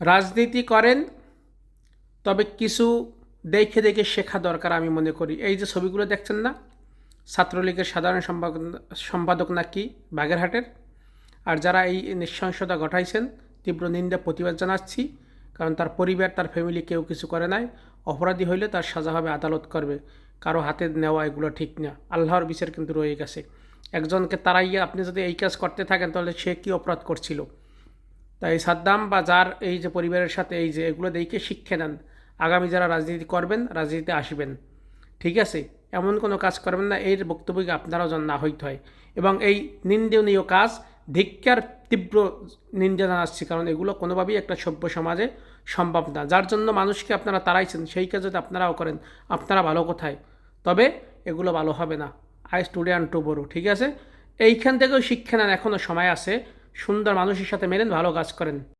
রাজনীতি করেন, তবে কিছু দেখে দেখে শেখা দরকার আমি মনে করি। এই যে ছবিগুলো দেখছেন না, ছাত্রলীগের সাধারণ সম্পাদক নাকি বাগেরহাটের, আর যারা এই নৃশংসতা ঘটাইছেন তীব্র নিন্দা প্রতিবাদ জানাচ্ছি। কারণ তার পরিবার, তার ফ্যামিলি কেউ কিছু করে নাই। অপরাধী হইলে তার সাজা হবে, আদালত করবে। কারো হাতে নেওয়া এগুলো ঠিক না। আল্লাহর বিচার কিন্তু রয়ে গেছে। একজনকে তাড়াইয়া আপনি যদি এই কাজ করতে থাকেন, তাহলে সে কী অপরাধ করছিল? তাই সাদ্দাম বা যার এই যে পরিবারের সাথে এই যে এগুলো দেখে শিক্ষা নেন। আগামী যারা রাজনীতি করবেন, রাজনীতিতে আসবেন, ঠিক আছে, এমন কোনো কাজ করবেন না এর বক্তব্যকে আপনারাও যেন না হইতে হয়। এবং এই নিন্দনীয় কাজ, ধিক্কার, তীব্র নিন্দা জানাচ্ছি। কারণ এগুলো কোনোভাবেই একটা সভ্য সমাজে সম্ভব না। যার জন্য মানুষকে আপনারা তাড়াইছেন, সেই কাজ যদি আপনারাও করেন, আপনারা ভালো কোথায়? তবে এগুলো ভালো হবে না। আই স্টুডেন্ট টু বড়, ঠিক আছে? এইখান থেকেও শিক্ষা নেন, এখনও সময় আছে। সুন্দর মানুষের সাথে মেলেন, ভালো কাজ করেন।